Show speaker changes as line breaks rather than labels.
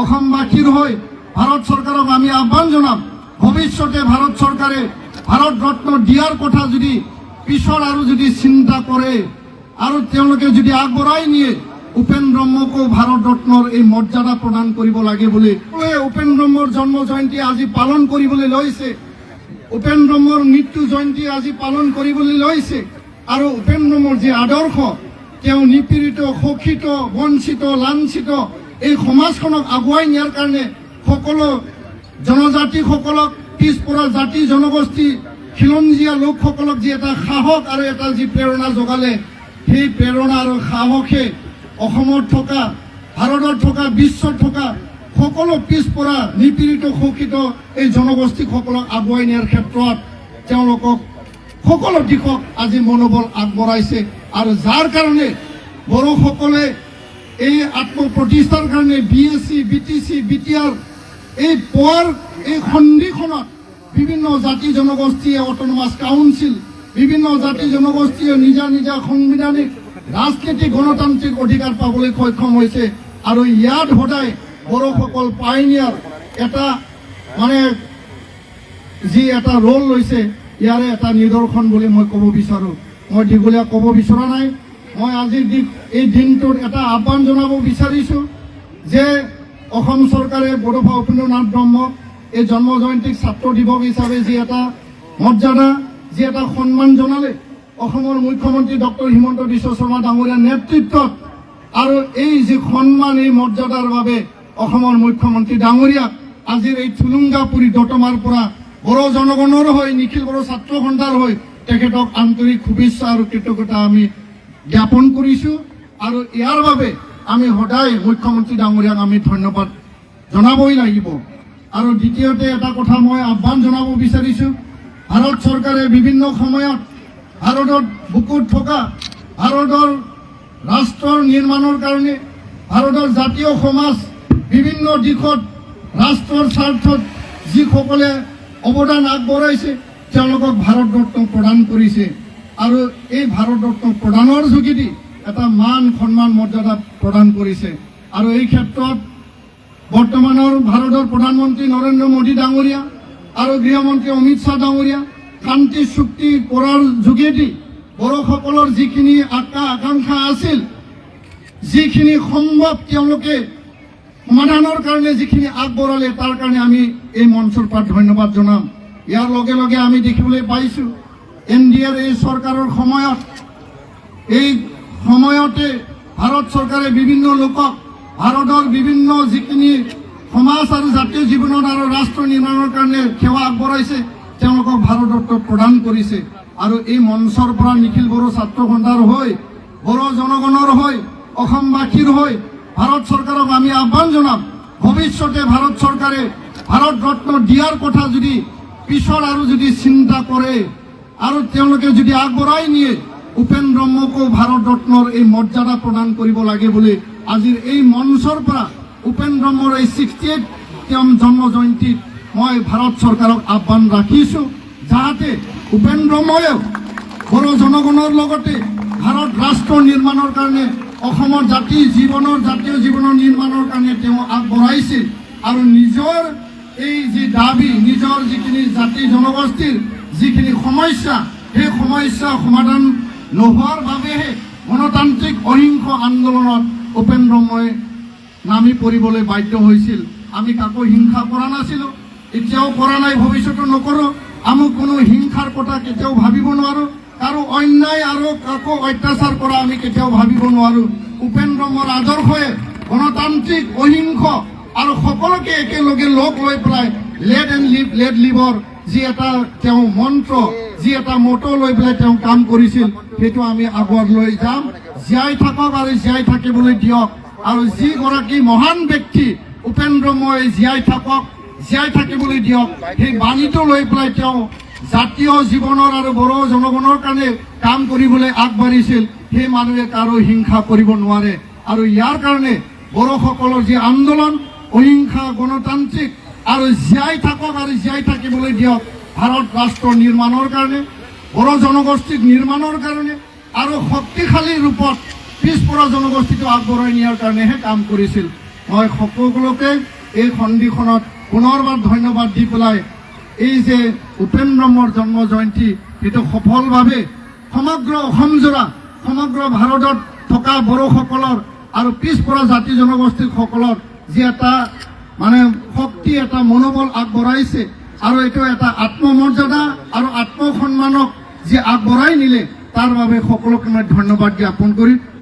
অসমবাসীৰ হৈ ভাৰত চৰকাৰক আমি আহ্বান জনাম, ভৱিষ্যতে ভাৰত চৰকাৰে ভাৰত ৰত্ন দিয়াৰ কথা যদি পিছৰ আৰু যদি চিন্তা কৰে আৰু তেওঁলোকে যদি আগবঢ়াই নিয়ে, উপেন ব্ৰহ্মকো ভাৰত ৰত্নৰ এই মৰ্যাদা প্ৰদান কৰিব লাগে বুলি উপেন ব্ৰহ্মৰ জন্ম জয়ন্তী আজি পালন কৰিবলৈ লৈছে। উপেন ব্ৰহ্মৰ মৃত্যু জয়ন্তী আজি পালন কৰিবলৈ লৈছে। আৰু উপেন ব্ৰহ্মৰ যি আদৰ্শ, তেওঁ নিপীড়িত, শোষিত, বঞ্চিত, লাঞ্ছিত এই সমাজখনক আগুৱাই নিয়াৰ কাৰণে সকলো জনজাতিসকলক, পিছপৰা জাতি জনগোষ্ঠী, খিলঞ্জীয়া লোকসকলক যি এটা সাহস আৰু এটা যি প্ৰেৰণা যোগালে, সেই প্ৰেৰণা আৰু সাহসে অসমত থকা, ভাৰতত থকা, বিশ্বত থকা সকলো পিছপৰা নিপীড়িত, শোষিত এই জনগোষ্ঠীসকলক আগুৱাই নিয়াৰ ক্ষেত্ৰত তেওঁলোকক সকলো দিশত আজি মনোবল আগবঢ়াইছে। আৰু যাৰ কাৰণে বড়োসকলে এই আত্মপ্ৰতিষ্ঠাৰ কাৰণে BSc, BTC, BTR এই পোৱাৰ এই সন্ধিখনত বিভিন্ন জাতি জনগোষ্ঠীয়ে অট'নমাছ কাউন্সিল, বিভিন্ন জাতি জনগোষ্ঠীয়ে নিজা নিজা সাংবিধানিক, ৰাজনীতিক, গণতান্ত্ৰিক অধিকাৰ পাবলৈ সক্ষম হৈছে। আৰু ইয়াত সদায় বড়োসকল পাইনিয়াৰ এটা যি এটা ৰোল লৈছে, ইয়াৰে এটা নিদৰ্শন বুলি মই ক'ব বিচাৰোঁ। মই দীঘলীয়া ক'ব বিচৰা নাই। মই আজিৰ এই দিনটোত এটা আহ্বান জনাব বিচাৰিছোঁ যে অসম চৰকাৰে বড়োফা উপেন্দ্ৰনাথ ব্ৰহ্মক এই জন্ম জয়ন্তীক ছাত্ৰ দিৱস হিচাপে যি এটা মৰ্যাদা, যি এটা সন্মান জনালে, অসমৰ মুখ্যমন্ত্ৰী ডক্টৰ হিমন্ত বিশ্ব শৰ্মা ডাঙৰীয়াৰ নেতৃত্বত, আৰু এই যি সন্মান, এই মৰ্যাদাৰ বাবে অসমৰ মুখ্যমন্ত্ৰী ডাঙৰীয়াক আজিৰ এই থুলুংগাপুৰী দতমাৰ পৰা বড়ো জনগণৰ হৈ, নিখিল বড়ো ছাত্ৰ সন্থাৰ হৈ তেখেতক আন্তৰিক শুভেচ্ছা আৰু কৃতজ্ঞতা আমি জ্ঞাপন কৰিছোঁ। আৰু ইয়াৰ বাবে আমি সদায় মুখ্যমন্ত্ৰী ডাঙৰীয়াক আমি ধন্যবাদ জনাবই লাগিব। আৰু দ্বিতীয়তে এটা কথা মই আহ্বান জনাব বিচাৰিছোঁ, ভাৰত চৰকাৰে বিভিন্ন সময়ত ভাৰতত বুকুত থকা ভাৰতৰ ৰাষ্ট্ৰৰ নিৰ্মাণৰ কাৰণে, ভাৰতৰ জাতীয় সমাজ বিভিন্ন দিশত ৰাষ্ট্ৰৰ স্বাৰ্থত যিসকলে অৱদান আগবঢ়াইছে তেওঁলোকক ভাৰত ৰত্ন প্ৰদান কৰিছে। আৰু এই ভাৰত ৰত্ন প্ৰদানৰ যোগেদি এটা মান সন্মান মৰ্যাদা প্ৰদান কৰিছে। আৰু এই ক্ষেত্ৰত বৰ্তমানৰ ভাৰতৰ প্ৰধানমন্ত্ৰী নৰেন্দ্ৰ মোদী ডাঙৰীয়া আৰু গৃহমন্ত্ৰী অমিত শ্বাহ ডাঙৰীয়া শান্তি চুক্তি কৰাৰ যোগেদি বড়োসকলৰ যিখিনি আকাংক্ষা আছিল, যিখিনি সম্ভৱ তেওঁলোকে সমাধানৰ কাৰণে যিখিনি আগবঢ়ালে, তাৰ কাৰণে আমি এই মঞ্চৰ পৰা ধন্যবাদ জনাম। ইয়াৰ লগে লগে আমি দেখিবলৈ পাইছোঁ NDAৰ এই চৰকাৰৰ সময়ত, এই সময়তে ভাৰত চৰকাৰে বিভিন্ন লোকক ভাৰতৰ বিভিন্ন যিখিনি সমাজ আৰু জাতীয় জীৱনত আৰু ৰাষ্ট্ৰ নিৰ্মাণৰ কাৰণে সেৱা আগবঢ়াইছে তেওঁলোকক ভাৰত ৰত্ন প্ৰদান কৰিছে। আৰু এই মঞ্চৰ পৰা নিখিল বড়ো ছাত্ৰ সন্থাৰ হৈ, বড়ো জনগণৰ হৈ, অসমবাসীৰ হৈ ভাৰত চৰকাৰক আমি আহ্বান জনাম, ভৱিষ্যতে ভাৰত চৰকাৰে ভাৰত ৰত্ন দিয়াৰ কথা যদি পিছৰ আৰু যদি চিন্তা কৰে আৰু তেওঁলোকে যদি আগবঢ়াই নিয়ে, উপেন ব্ৰহ্মকো ভাৰত ৰত্নৰ এই মৰ্যাদা প্ৰদান কৰিব লাগে বুলি আজিৰ এই মঞ্চৰ পৰা উপেন ব্ৰহ্মৰ এই 68তম জন্ম জয়ন্তীত মই ভাৰত চৰকাৰক আহ্বান ৰাখিছোঁ, যাতে উপেন ব্ৰহ্ময়েও বড়ো জনগণৰ লগতে ভাৰত ৰাষ্ট্ৰ নিৰ্মাণৰ কাৰণে, অসমৰ জাতীয় জীৱনৰ নিৰ্মাণৰ কাৰণে তেওঁ আগবঢ়াইছিল। আৰু নিজৰ এই যি দাবী, নিজৰ যিখিনি জাতি জনগোষ্ঠীৰ যিখিনি সমস্যা, সেই সমস্যা সমাধান নোহোৱাৰ বাবেহে গণতান্ত্ৰিক অহিংস আন্দোলনত উপেন ব্ৰহ্মই নামি পৰিবলৈ বাধ্য হৈছিল। আমি কাকো হিংসা কৰা নাছিলোঁ, এতিয়াও কৰা নাই, ভৱিষ্যতে নকৰোঁ। আমি কোনো হিংসাৰ কথা কেতিয়াও ভাবিব নোৱাৰোঁ, কাৰো অন্যায় আৰু কাকো অত্যাচাৰ কৰা আমি কেতিয়াও ভাবিব নোৱাৰোঁ। উপেন ব্ৰহ্মৰ আদৰ্শই গণতান্ত্ৰিক অহিংস আৰু সকলোকে একেলগে লগ লৈ পেলাই লেট এণ্ড লিভৰ যি এটা তেওঁ মন্ত্ৰ, যি এটা মটো লৈ পেলাই তেওঁ কাম কৰিছিল, সেইটো আমি আগুৱাই লৈ যাম। জীয়াই থাকক আৰু জীয়াই থাকিবলৈ দিয়ক। আৰু যিগৰাকী মহান ব্যক্তি উপেন ব্ৰহ্মই জীয়াই থাকক, জীয়াই থাকিবলৈ দিয়ক, সেই বাণীটো লৈ পেলাই তেওঁ জাতীয় জীৱনৰ আৰু বড়ো জনগণৰ কাৰণে কাম কৰিবলৈ আগবাঢ়িছিল। সেই মানুহে কাৰো হিংসা কৰিব নোৱাৰে। আৰু ইয়াৰ কাৰণে বড়োসকলৰ যি আন্দোলন, অহিংসা, গণতান্ত্ৰিক আৰু জীয়াই থাকক আৰু জীয়াই থাকিবলৈ দিয়ক, ভাৰত ৰাষ্ট্ৰ নিৰ্মাণৰ কাৰণে, বড়ো জনগোষ্ঠীক নিৰ্মাণৰ কাৰণে আৰু শক্তিশালী ৰূপত পিছপৰা জনগোষ্ঠীটো আগবঢ়াই নিয়াৰ কাৰণেহে কাম কৰিছিল। মই সকলোকে এই সন্ধিখনত পুনৰবাৰ ধন্যবাদ দি পেলাই এই যে উপেন্দ্ৰ মোৰ জন্ম জয়ন্তী এইটো সফলভাৱে সমগ্ৰ অসমজোৰা সমগ্ৰ ভাৰতত থকা বড়োসকলৰ আৰু পিছপৰা জাতি জনগোষ্ঠীসকলৰ যি এটা মানে শক্তি এটা মনোবল আগবঢ়াইছে আৰু এইটো এটা আত্মমৰ্যাদা আৰু আত্মসন্মানক যি আগবঢ়াই নিলে তাৰ বাবে সকলোকে মই ধন্যবাদ জ্ঞাপন কৰি